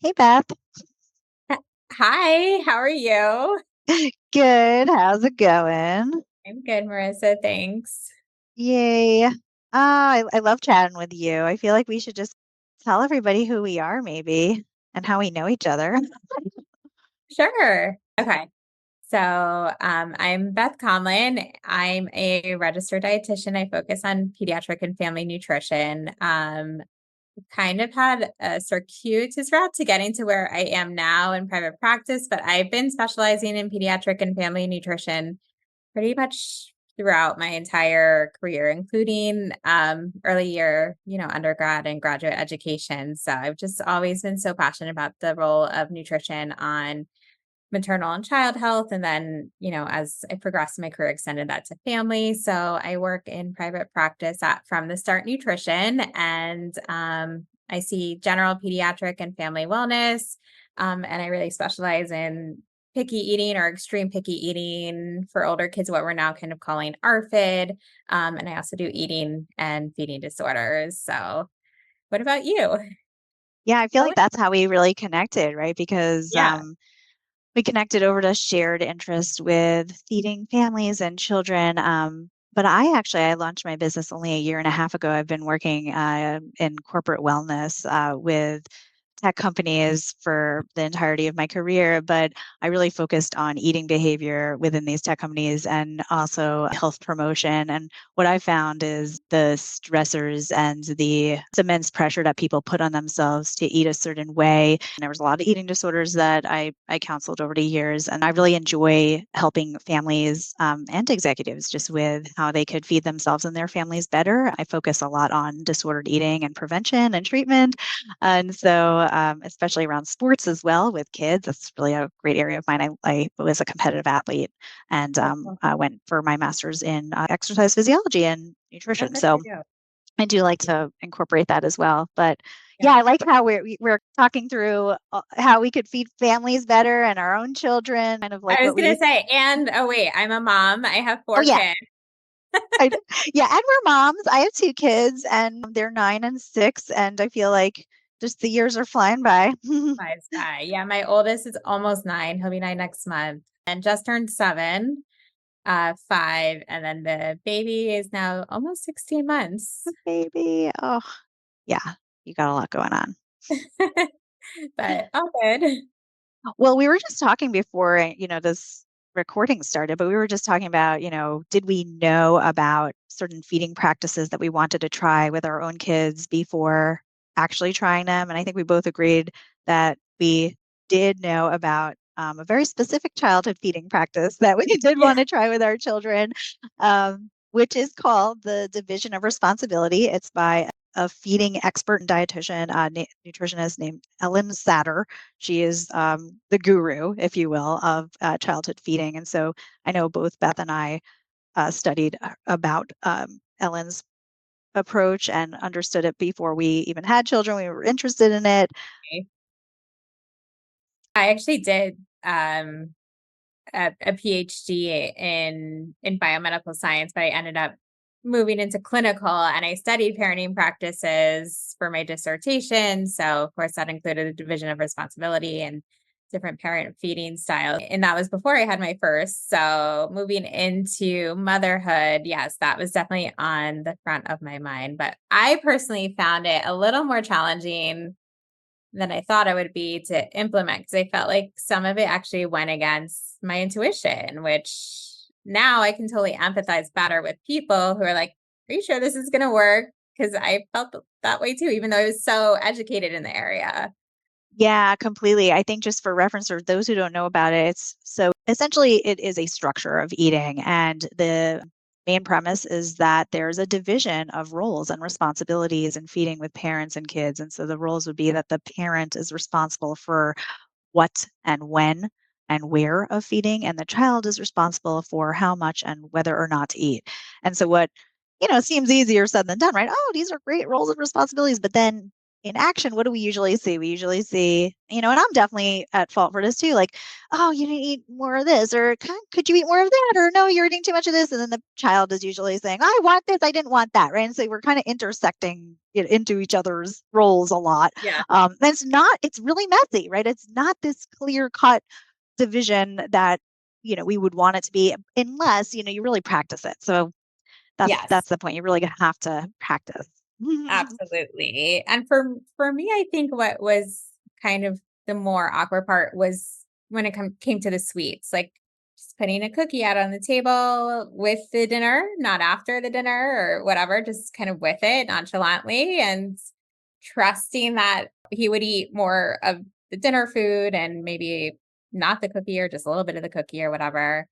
Hey Beth. Hi, how are you? Good. How's it going? I'm good, Marissa. Thanks. Yay. I love chatting with you. I feel like we should just tell everybody who we are, maybe, and how we know each other. Sure. Okay. I'm Beth Conlin. I'm a registered dietitian. I focus on pediatric and family nutrition. Kind of had a circuitous route to getting to where I am now in private practice, but I've been specializing in pediatric and family nutrition pretty much throughout my entire career, including early year, undergrad and graduate education. So I've just always been so passionate about the role of nutrition on maternal and child health. And then, as I progressed in my career, extended that to family. So I work in private practice at FromTheStartNutrition, and I see general pediatric and family wellness. And I really specialize in picky eating or extreme picky eating for older kids, what we're now kind of calling ARFID. And I also do eating and feeding disorders. So what about you? Yeah, I feel Oh, like that's how we really connected, right? Because yeah. we connected over to shared interest with feeding families and children. But I launched my business only a year and a half ago. I've been working in corporate wellness with tech companies for the entirety of my career, but I really focused on eating behavior within these tech companies and also health promotion. And what I found is the stressors and the immense pressure that people put on themselves to eat a certain way. And there was a lot of eating disorders that I counseled over the years. And I really enjoy helping families and executives just with how they could feed themselves and their families better. I focus a lot on disordered eating and prevention and treatment. And so, especially around sports as well with kids, that's really a great area of mine. I was a competitive athlete and Oh, I went for my master's in exercise physiology and oh, nutrition. good So for you. I do like to incorporate that as well. But yeah, Yeah. I like how we're talking through how we could feed families better and our own children, kind of like I was what gonna we. say, and oh wait, I'm a mom. I have Oh four yeah, kids. I, yeah, and we're moms. I have two kids, and they're 9 and 6, and I feel like just the years are flying by. Five guy. Yeah, my oldest is almost 9. He'll be 9 next month. And just turned 7, 5, and then the baby is now almost 16 months. Baby. Oh, yeah, you got a lot going on. But all good. Well, we were just talking before, this recording started, but we were just talking about, did we know about certain feeding practices that we wanted to try with our own kids before actually trying them? And I think we both agreed that we did know about a very specific childhood feeding practice that we did Yeah. want to try with our children, which is called the division of responsibility. It's by a feeding expert and dietitian, nutritionist named Ellen Satter. She is the guru, if you will, of childhood feeding. And so I know both Beth and I studied about Ellen's approach and understood it before we even had children. We were interested in it. I actually did a PhD in biomedical science, but I ended up moving into clinical, and I studied parenting practices for my dissertation. So of course that included a division of responsibility and different parent feeding styles. And that was before I had my first. So moving into motherhood, yes, that was definitely on the front of my mind. But I personally found it a little more challenging than I thought it would be to implement, because I felt like some of it actually went against my intuition, which now I can totally empathize better with people who are like, "Are you sure this is going to work?" Because I felt that way too, even though I was so educated in the area. Yeah, completely. I think just for reference, or those who don't know about it, it's so essentially it is a structure of eating. And the main premise is that there's a division of roles and responsibilities in feeding with parents and kids. And so the roles would be that the parent is responsible for what and when and where of feeding, and the child is responsible for how much and whether or not to eat. And so what, seems easier said than done, right? Oh, these are great roles and responsibilities. But then in action, what do we usually see? We usually see, and I'm definitely at fault for this too. Like, oh, you didn't eat more of this, or could you eat more of that? Or no, you're eating too much of this. And then the child is usually saying, I want this, I didn't want that. Right. And so we're kind of intersecting it into each other's roles a lot. Yeah. And it's really messy, right? It's not this clear cut division that, we would want it to be unless, you really practice it. So that's Yes. the point. You really have to practice. Absolutely. And for me, I think what was kind of the more awkward part was when it came to the sweets, like just putting a cookie out on the table with the dinner, not after the dinner or whatever, just kind of with it nonchalantly and trusting that he would eat more of the dinner food and maybe not the cookie or just a little bit of the cookie or whatever.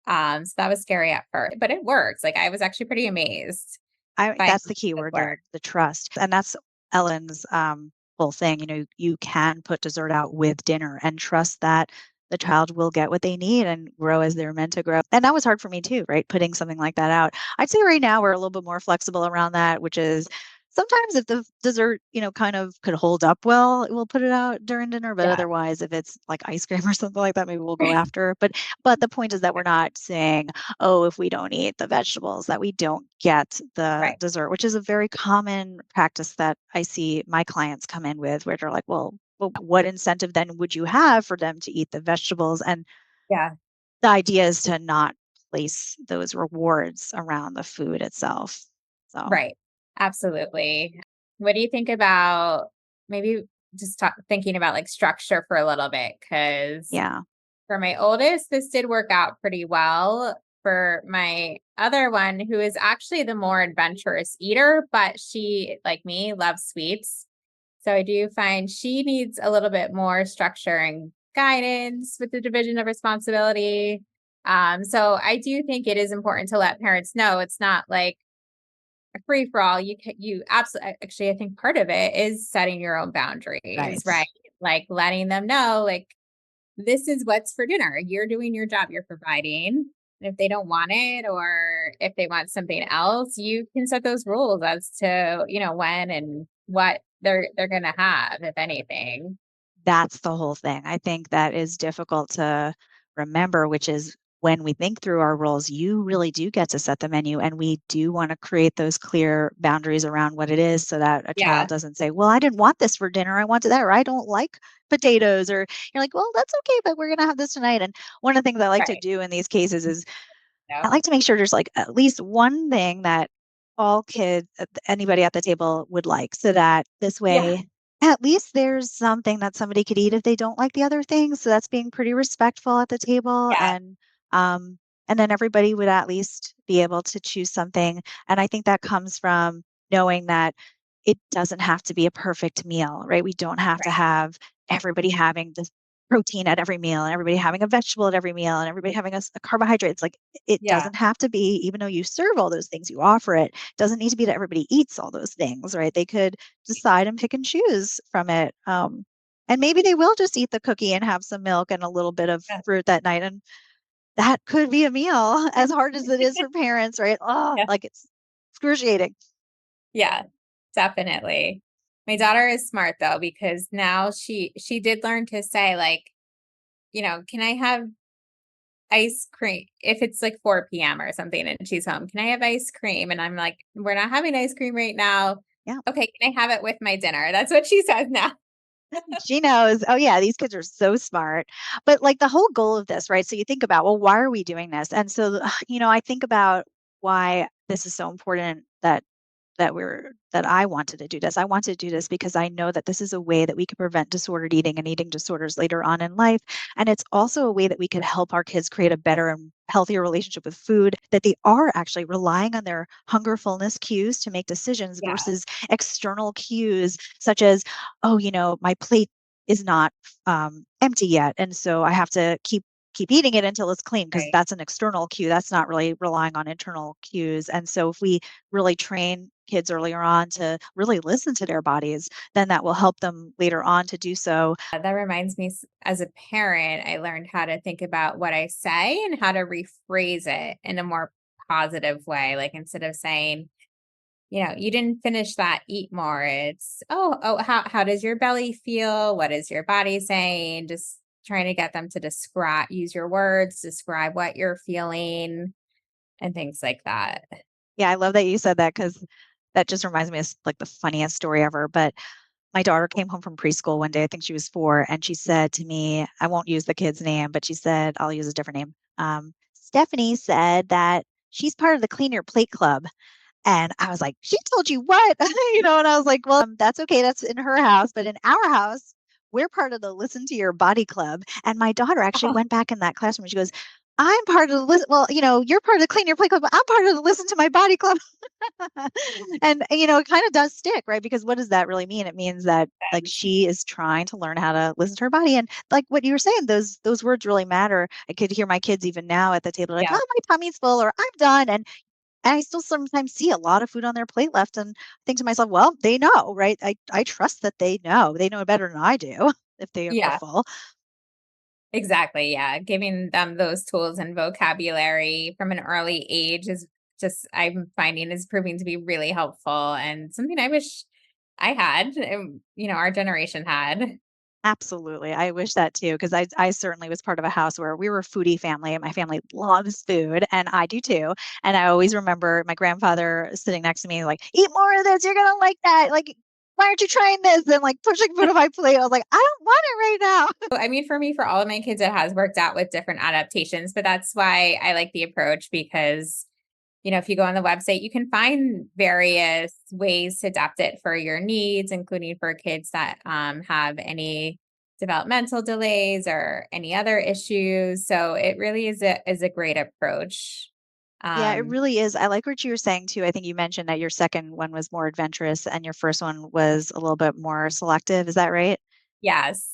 So that was scary at first, but it worked. Like I was actually pretty amazed by how That's the key it word worked. there, the trust. And that's Ellen's whole thing. You can put dessert out with dinner and trust that the child will get what they need and grow as they're meant to grow. And that was hard for me too, right? Putting something like that out. I'd say right now we're a little bit more flexible around that, which is sometimes if the dessert, kind of could hold up well, we'll put it out during dinner. But Yeah. otherwise, if it's like ice cream or something like that, maybe we'll go after. But the point is that we're not saying, oh, if we don't eat the vegetables, that we don't get the Right. dessert, which is a very common practice that I see my clients come in with, where they're like, well, what incentive then would you have for them to eat the vegetables? And Yeah. the idea is to not place those rewards around the food itself. So, Right. Absolutely. What do you think about maybe just thinking about like structure for a little bit? Because yeah. for my oldest, this did work out pretty well. For my other one, who is actually the more adventurous eater, but she, like me, loves sweets. So I do find she needs a little bit more structure and guidance with the division of responsibility. So I do think it is important to let parents know it's not like a free for all. You absolutely, actually, I think part of it is setting your own boundaries, Right. right? Like letting them know, like, this is what's for dinner. You're doing your job, you're providing. And if they don't want it or if they want something else, you can set those rules as to, when and what they're gonna have, if anything. That's the whole thing. I think that is difficult to remember, which is when we think through our roles, you really do get to set the menu. And we do want to create those clear boundaries around what it is so that a child Yeah, doesn't say, well, I didn't want this for dinner. I wanted that, or I don't like potatoes. Or you're like, well, that's okay, but we're going to have this tonight. And one of the things I like to right. do in these cases is I No. like to make sure there's like at least one thing that all kids, anybody at the table would like, so that this Yeah, way, at least there's something that somebody could eat if they don't like the other things. So that's being pretty respectful at the table, yeah, um, and then everybody would at least be able to choose something. And I think that comes from knowing that it doesn't have to be a perfect meal, right? We don't have to right. have everybody having the protein at every meal and everybody having a vegetable at every meal and everybody having a carbohydrate. It's like it Yeah, doesn't have to be, even though you serve all those things, you offer it, doesn't need to be that everybody eats all those things, right? They could decide and pick and choose from it. And maybe they will just eat the cookie and have some milk and a little bit of yeah, fruit that night. And that could be a meal, as hard as it is for parents, right? Oh, yeah, like it's excruciating. yeah, definitely. My daughter is smart though, because now she did learn to say, like, can I have ice cream if it's like 4 p.m. or something and she's home? Can I have ice cream? And I'm like, we're not having ice cream right now. Yeah. Okay, can I have it with my dinner? That's what she says now. She knows. Oh, yeah, these kids are so smart. But like the whole goal of this, right? So you think about, well, why are we doing this? And so, I think about why this is so important that I wanted to do this. I wanted to do this because I know that this is a way that we could prevent disordered eating and eating disorders later on in life. And it's also a way that we could help our kids create a better and healthier relationship with food, that they are actually relying on their hunger fullness cues to make decisions Yeah, versus external cues such as, oh, my plate is not empty yet. And so I have to keep eating it until it's clean, because right. that's an external cue. That's not really relying on internal cues. And so if we really train kids earlier on to really listen to their bodies, then that will help them later on to do so. That reminds me, as a parent, I learned how to think about what I say and how to rephrase it in a more positive way. Like instead of saying, you didn't finish that, eat more. It's, oh, how does your belly feel? What is your body saying? Just trying to get them to describe, use your words, describe what you're feeling and things like that. Yeah, I love that you said that because that just reminds me of like the funniest story ever. But my daughter came home from preschool one day, I think she was 4, and she said to me, I won't use the kid's name, but she said, I'll use a different name. Stephanie said that she's part of the Clean Your Plate Club. And I was like, she told you what? And I was like, well, that's okay. That's in her house. But in our house, we're part of the Listen to Your Body Club. And my daughter actually went back in that classroom and she goes, I'm part of the listen. Well, you're part of the Clean Your Plate Club, but I'm part of the Listen to My Body Club. And, it kind of does stick, right? Because what does that really mean? It means that like she is trying to learn how to listen to her body. And like what you were saying, those words really matter. I could hear my kids even now at the table like, Yeah. oh, my tummy's full or I'm done. And I still sometimes see a lot of food on their plate left and think to myself, well, they know, right? I trust that they know. They know better than I do if they are Yeah. full. Exactly. Yeah. Giving them those tools and vocabulary from an early age is just, I'm finding is proving to be really helpful and something I wish I had, our generation had. Absolutely. I wish that too, because I certainly was part of a house where we were a foodie family and my family loves food and I do too. And I always remember my grandfather sitting next to me like, eat more of this, you're gonna like that. Like, why aren't you trying this? And like pushing food on my plate. I was like, I don't want it right now. I mean, for me, for all of my kids, it has worked out with different adaptations, but that's why I like the approach because, if you go on the website, you can find various ways to adapt it for your needs, including for kids that have any developmental delays or any other issues. So it really is a great approach. Yeah, it Um, really is. I like what you were saying too. I think you mentioned that your second one was more adventurous and your first one was a little bit more selective. Is that right? yes.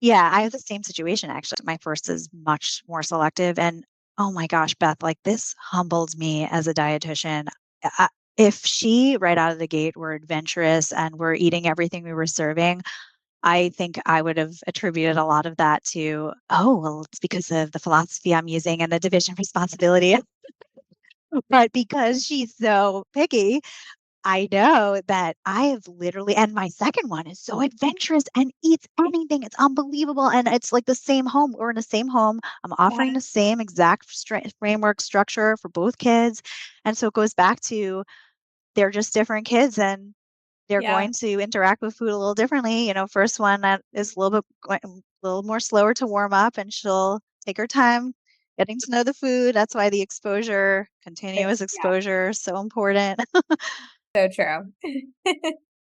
Yeah, I have the same situation actually. My first is much more selective. And oh my gosh, Beth, like this humbled me as a dietitian. If she right out of the gate were adventurous and were eating everything we were serving, I think I would have attributed a lot of that to, oh, well, it's because of the philosophy I'm using and the division of responsibility. But because she's so picky, I know that I have literally, and my second one is so adventurous and eats anything. It's unbelievable. And it's like the same home. We're in the same home. I'm offering Yeah. the same exact framework structure for both kids. And so it goes back to they're just different kids and they're Yeah. going to interact with food a little differently. First one that is a little bit, a little more slower to warm up and she'll take her time getting to know the food. That's why the exposure, continuous Yeah. exposure is so important. So true.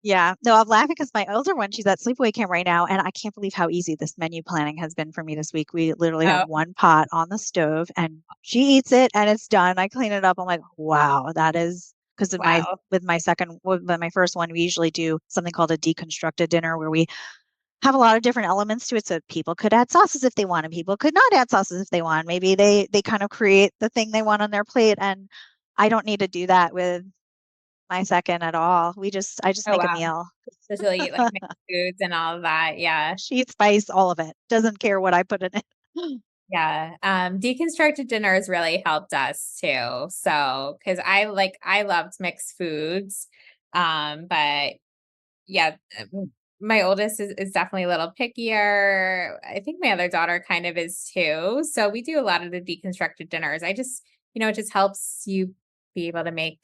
Yeah. No, I'm laughing because my older one, she's at sleepaway camp right now, and I can't believe how easy this menu planning has been for me this week. We literally have Oh, one pot on the stove, and she eats it, and it's done. I clean it up. I'm like, wow, that is because wow. with my first one, we usually do something called a deconstructed dinner where we have a lot of different elements to it. So people could add sauces if they want, and people could not add sauces if they want. Maybe they kind of create the thing they want on their plate, and I don't need to do that with my second at all. I just Oh, make a wow. meal. So she'll eat like mixed foods and all of that. Yeah. She eats spice, all of it. Doesn't care what I put in it. Yeah. Deconstructed dinners really helped us too. So, cause I loved mixed foods. But yeah, my oldest is definitely a little pickier. I think my other daughter kind of is too. So we do a lot of the deconstructed dinners. It just helps you be able to make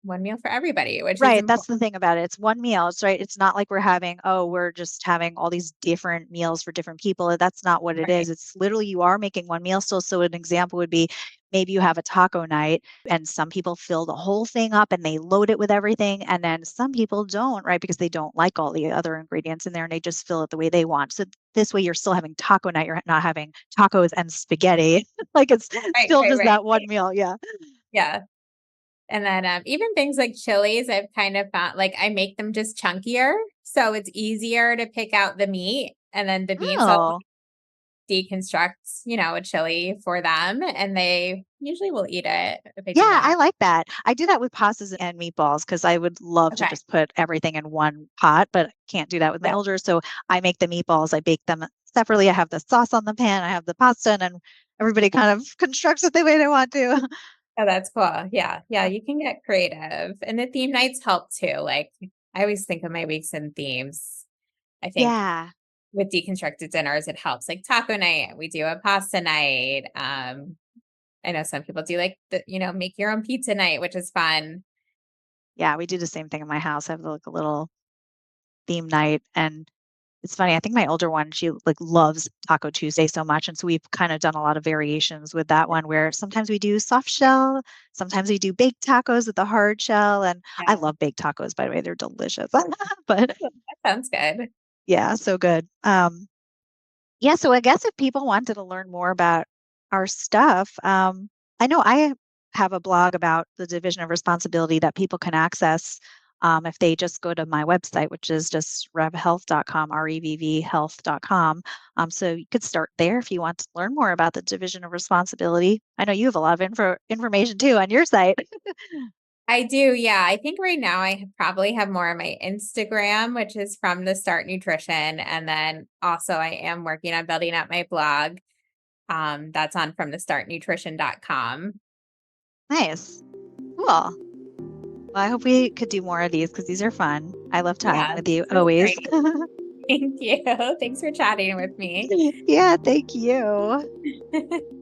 one meal for everybody, which is Right, that's important. the thing about it. It's one meal. It's right. It's not like we're just having all these different meals for different people. That's not what it Right. is. It's literally you are making one meal still. So an example would be maybe you have a taco night and some people fill the whole thing up and they load it with everything. And then some people don't, right? Because they don't like all the other ingredients in there and they just fill it the way they want. So this way you're still having taco night. You're not having tacos and spaghetti. Like it's Right, still right, just right. that one meal. Yeah. Yeah. And then even things like chilies, I've kind of found like I make them just chunkier. So it's easier to pick out the meat and then the beans. So Oh. deconstruct, a chili for them and they usually will eat it if I do Yeah, that. I like that. I do that with pastas and meatballs because I would love to Okay. just put everything in one pot, but can't do that with my Yeah. older. So I make the meatballs, I bake them separately. I have the sauce on the pan, I have the pasta, and then everybody kind of constructs it the way they want to. Oh, that's cool. Yeah. Yeah. You can get creative. And the theme nights help too. Like I always think of my weeks in themes. I think Yeah. with deconstructed dinners, it helps. Like taco night, we do a pasta night. I know some people do like make your own pizza night, which is fun. Yeah, we do the same thing in my house. I have like a little theme night, and it's funny. I think my older one, she like loves Taco Tuesday so much, and so we've kind of done a lot of variations with that one where sometimes we do soft shell, sometimes we do baked tacos with the hard shell, and I Yeah. love baked tacos, by the way. They're delicious. But That sounds good. yeah, so good. Yeah, so I guess if people wanted to learn more about our stuff, I know I have a blog about the division of responsibility that people can access if they just go to my website, which is just revhealth.com, REVV health.com. So you could start there if you want to learn more about the division of responsibility. I know you have a lot of information too on your site. I do. Yeah. I think right now I probably have more on my Instagram, which is from the Start Nutrition. And then also I am working on building up my blog. That's on FromTheStartNutrition.com. Nice. Cool. Well, I hope we could do more of these because these are fun. I love chatting Yeah, with you this is always. great. Thank you. Thanks for chatting with me. Yeah, thank you.